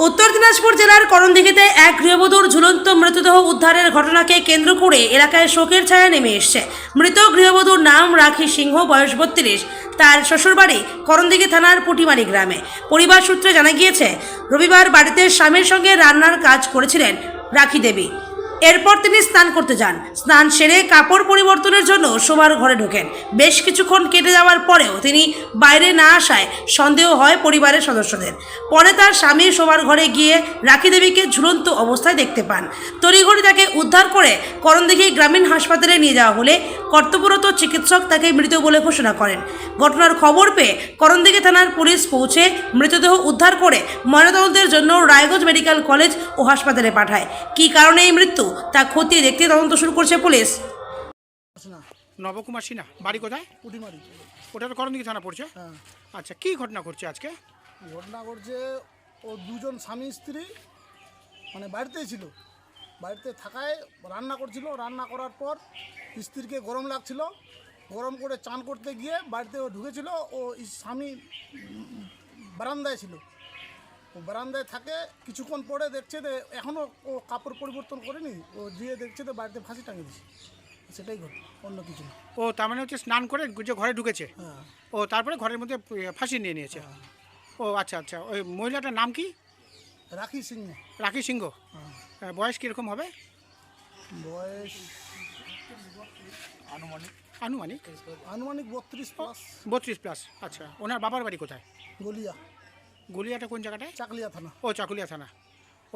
উত্তর দিনাজপুর জেলার করণদিঘিতে এক গৃহবধূর ঝুলন্ত মৃতদেহ উদ্ধারের ঘটনাকে কেন্দ্র করে এলাকায় শোকের ছায়া নেমে এসছে। মৃত গৃহবধূর নাম রাখি সিংহ, বয়স 32। তার শ্বশুরবাড়ি করণদিঘি থানার পুটিমারি গ্রামে। পরিবার সূত্রে জানা গিয়েছে, রবিবার বাড়িতে স্বামীর সঙ্গে রান্নার কাজ করেছিলেন রাখি দেবী। এরপর তিনি স্নান করতে যান। স্নান সেরে কাপড় পরিবর্তনের জন্য শোবার ঘরে ঢোকেন। বেশ কিছুক্ষণ কেটে যাওয়ার পরেও তিনি বাইরে না আসায় সন্দেহ হয় পরিবারের সদস্যদের। পরে তার স্বামী শোবার ঘরে গিয়ে রাখি দেবীকে ঝুলন্ত অবস্থায় দেখতে পান। তড়িঘড়ি তাকে উদ্ধার করে করণদিঘি গ্রামীণ হাসপাতালে নিয়ে যাওয়া হলে কর্তব্যরত চিকিৎসক তাকে মৃত বলে ঘোষণা করেন। ঘটনার খবর পেয়ে করণদিঘি থানার পুলিশ পৌঁছে মৃতদেহ উদ্ধার করে ময়নাতদন্তের জন্য রায়গঞ্জ মেডিকেল কলেজ ও হাসপাতালে পাঠায়। কী কারণে এই মৃত্যু তা খতিয়ে দেখতে তদন্ত শুরু করছে পুলিশ। নবকুমার সিনহা, বাড়ি কোথায়? পুটিমারি। ওটা তো করণদিঘি থানা পড়ছে। হ্যাঁ, আচ্ছা, কি ঘটনা ঘটছে আজকে? ঘটনা ঘটছে ও দুজন স্বামী স্ত্রী মানে বাড়িতেই ছিল। বাড়িতে থাকায় রান্না করছিল। রান্না করার পর স্ত্রীকে গরম লাগছিল, গরম করে চান করতে গিয়ে বাড়িতে ও ঢুকেছিল। ও স্বামী বারান্দায় ছিল। ও বারান্দায় থাকে, কিছুক্ষণ পরে দেখছে যে এখনও ও কাপড় পরিবর্তন করেনি। ও দিয়ে দেখছে যে বাড়িতে ফাঁসি টাঙিয়ে দিচ্ছে। সেটাই ঘটনা, অন্য কিছু না। ও তার মানে হচ্ছে স্নান করে যে ঘরে ঢুকেছে, হ্যাঁ, ও তারপরে ঘরের মধ্যে ফাঁসি নিয়ে নিয়েছে। ও আচ্ছা আচ্ছা, ওই মহিলাটার নাম কি? রাখি সিং। রাখি সিংহ। হ্যাঁ, বয়স কীরকম হবে? বয়স আনুমানিক আনুমানিক 32+। 32+। আচ্ছা, ওনার বাবার বাড়ি কোথায়? গলিয়া, গলিয়াটা কোন জায়গাটায়? চাকলিয়া থানা। ও চাকুলিয়া থানা।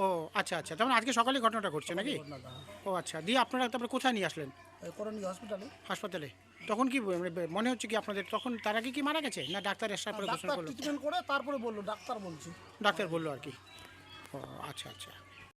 ও আচ্ছা আচ্ছা, তার মানে আজকে সকালে ঘটনাটা ঘটছে নাকি? ঘটনাটা ও আচ্ছা, দিয়ে আপনারা তারপরে কোথায় নিয়ে আসলেন? করণদিঘি হসপিটালে। হাসপাতালে। তখন কি মনে হচ্ছে কি আপনাদের, তখন তার আগে কি মারা গেছে না ডাক্তার এসার পরে ঘোষণা ডাক্তার করলো? ট্রিটমেন্ট করে তারপরে বললো, ডাক্তার বলছি। ডাক্তার বললো আর কি। ও আচ্ছা আচ্ছা।